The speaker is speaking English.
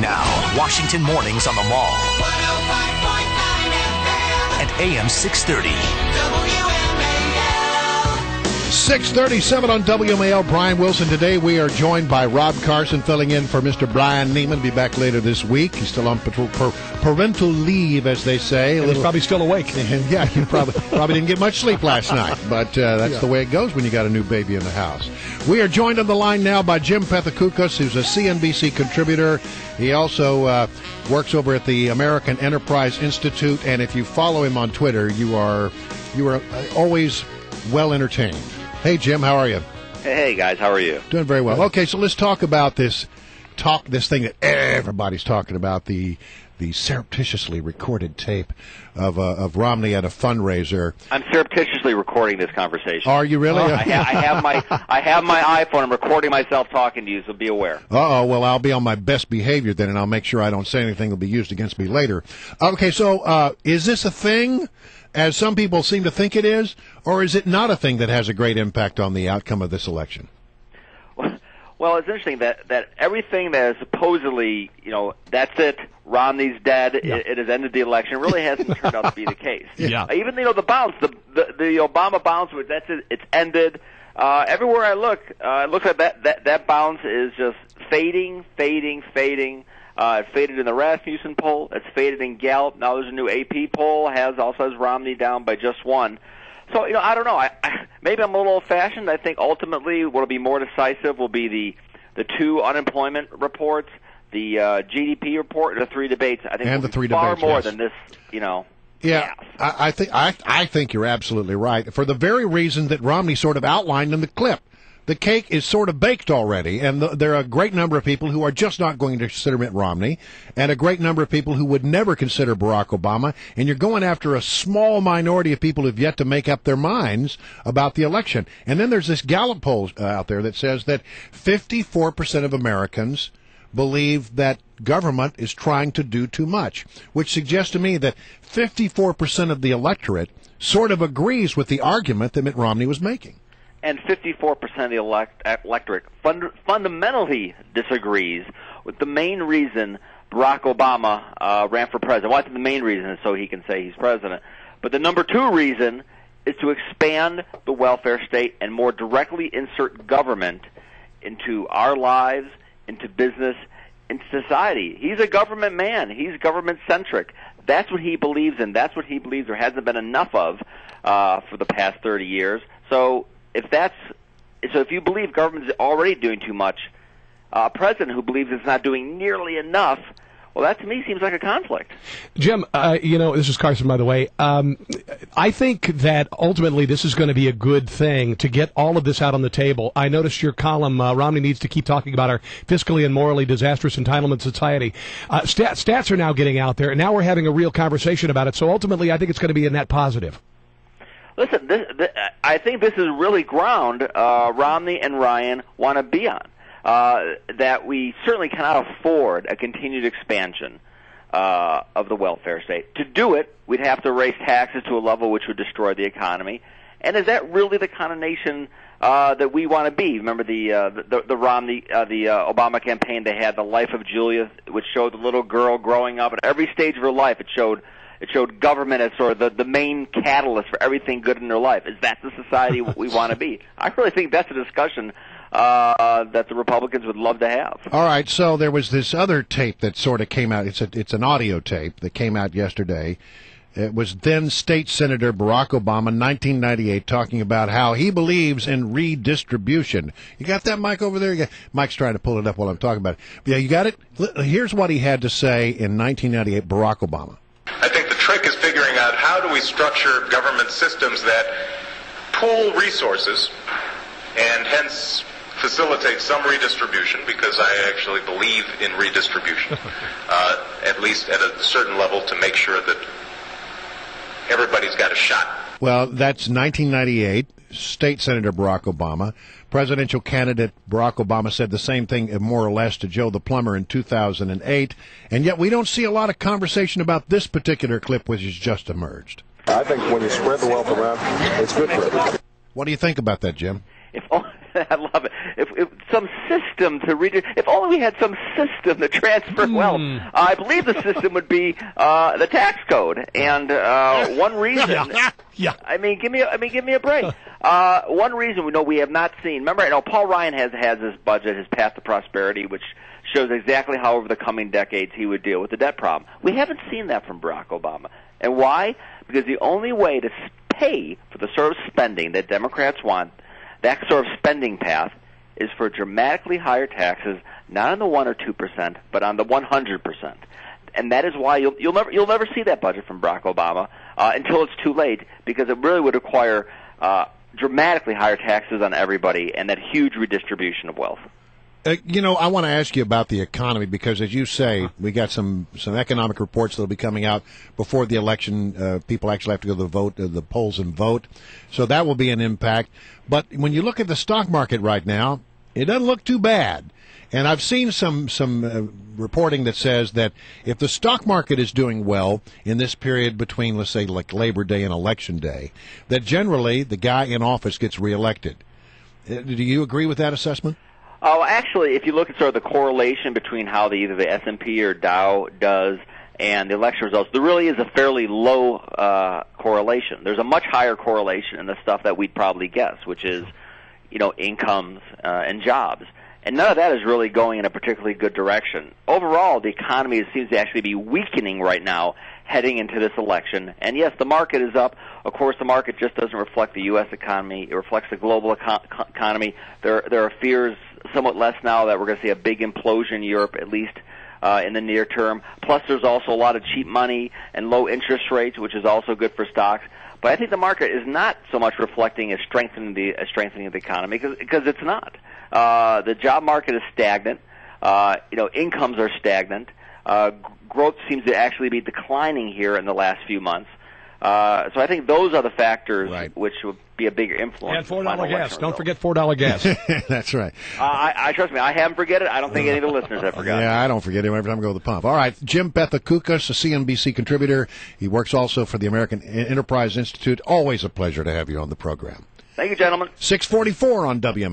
Now, Washington Mornings on the Mall. 105.9 FM. And AM 630. WMAL. 6:37 on WMAL. Brian Wilson. Today we are joined by Rob Carson, filling in for Mr. Brian Neiman. Be back later this week. He's still on parental leave, as they say. He's probably still awake. Yeah, he probably didn't get much sleep last night, but that's the way it goes when you got a new baby in the house. We are joined on the line now by Jim Pethokoukis, who's a CNBC contributor. He also works over at the American Enterprise Institute, and if you follow him on Twitter, you are always well entertained. Hey, Jim, how are you? Hey, guys, how are you? Doing very well. Okay, so let's talk about this thing that everybody's talking about, the surreptitiously recorded tape of Romney at a fundraiser. I'm surreptitiously recording this conversation. Are you really? I have my iPhone. I'm recording myself talking to you, so be aware. Well, I'll be on my best behavior then, and I'll make sure I don't say anything that will be used against me later. Okay, so is this a thing, as some people seem to think it is, or is it not a thing that has a great impact on the outcome of this election? Well, it's interesting that everything that is supposedly, that's it, Romney's dead, it has ended the election, really hasn't turned out to be the case. Yeah. Even, the bounce, the Obama bounce, that's it, it's ended. Everywhere I look, it looks like that bounce is just fading. It faded in the Rasmussen poll. It's faded in Gallup. Now there's a new AP poll, also has Romney down by just one. So, I don't know. Maybe I'm a little old-fashioned. I think ultimately what will be more decisive will be the two unemployment reports, the GDP report, and the three debates. I think and the three far debates, more yes. than this, Yeah, I think you're absolutely right. For the very reason that Romney sort of outlined in the clip. The cake is sort of baked already, and there are a great number of people who are just not going to consider Mitt Romney, and a great number of people who would never consider Barack Obama, and you're going after a small minority of people who've yet to make up their minds about the election. And then there's this Gallup poll out there that says that 54% of Americans believe that government is trying to do too much, which suggests to me that 54% of the electorate sort of agrees with the argument that Mitt Romney was making. And 54% of the electorate fundamentally disagrees with the main reason Barack Obama ran for president. Well, I think the main reason is so he can say he's president. But the number two reason is to expand the welfare state and more directly insert government into our lives, into business, into society. He's a government man. He's government-centric. That's what he believes in. That's what he believes there hasn't been enough of for the past 30 years. So if you believe government is already doing too much, a president who believes it's not doing nearly enough, well, that to me seems like a conflict. Jim, this is Carson, by the way. I think that ultimately this is going to be a good thing to get all of this out on the table. I noticed your column, Romney needs to keep talking about our fiscally and morally disastrous entitlement society. Stats are now getting out there, and now we're having a real conversation about it. So ultimately, I think it's going to be a net positive. Listen, I think this is really ground Romney and Ryan want to be on, that we certainly cannot afford a continued expansion of the welfare state. To do it, we'd have to raise taxes to a level which would destroy the economy. And is that really the kind of nation that we want to be? Remember the Romney, the Obama campaign, they had The Life of Julia, which showed the little girl growing up. At every stage of her life, it showed government as sort of the main catalyst for everything good in their life. Is that the society we want to be? I really think that's a discussion that the Republicans would love to have. All right, so there was this other tape that sort of came out. It's an audio tape that came out yesterday. It was then State Senator Barack Obama, 1998, talking about how he believes in redistribution. You got that, Mike, over there? Mike's trying to pull it up while I'm talking about it. Yeah, you got it? Here's what he had to say in 1998, Barack Obama. I think the trick is figuring out how do we structure government systems that pool resources and hence facilitate some redistribution, because I actually believe in redistribution, at least at a certain level, to make sure that everybody's got a shot. Well, that's 1998, State Senator Barack Obama. Presidential candidate Barack Obama said the same thing, more or less, to Joe the Plumber in 2008. And yet we don't see a lot of conversation about this particular clip which has just emerged. I think when you spread the wealth around, it's good for everybody. What do you think about that, Jim? I love it. some system to if only we had some system to transfer wealth. I believe the system would be the tax code. And one reason, yeah. I mean, give me a break. One reason we have not seen. Remember, Paul Ryan has his budget, his path to prosperity, which shows exactly how over the coming decades he would deal with the debt problem. We haven't seen that from Barack Obama. And why? Because the only way to pay for the sort of spending that Democrats want, that sort of spending path, is for dramatically higher taxes, not on the 1 or 2%, but on the 100%. And that is why you'll never see that budget from Barack Obama until it's too late, because it really would require dramatically higher taxes on everybody and that huge redistribution of wealth. I want to ask you about the economy because, as you say, we got some economic reports that will be coming out before the election. People actually have to go to the polls and vote, so that will be an impact. But when you look at the stock market right now, it doesn't look too bad. And I've seen some reporting that says that if the stock market is doing well in this period between, let's say, like Labor Day and Election Day, that generally the guy in office gets reelected. Do you agree with that assessment? Oh, actually, if you look at sort of the correlation between how either the S&P or Dow does and the election results, there really is a fairly low correlation. There's a much higher correlation in the stuff that we'd probably guess, which is, incomes and jobs. And none of that is really going in a particularly good direction. Overall, the economy seems to actually be weakening right now heading into this election. And yes, the market is up. Of course, the market just doesn't reflect the U.S. economy. It reflects the global economy. There are fears, somewhat less now, that we're going to see a big implosion in Europe, at least in the near term. Plus, there's also a lot of cheap money and low interest rates, which is also good for stocks. But I think the market is not so much reflecting a strengthening of the economy because it's not. The job market is stagnant. Incomes are stagnant. Growth seems to actually be declining here in the last few months. So I think those are the factors which would be a bigger influence. And $4 gas. Don't forget $4 gas. That's right. I trust me, I haven't forget it. I don't think any of the listeners have forgotten. Yeah, I don't forget it every time I go to the pump. All right, Jim Pethokoukis, a CNBC contributor. He works also for the American Enterprise Institute. Always a pleasure to have you on the program. Thank you, gentlemen. 644 on WMAL.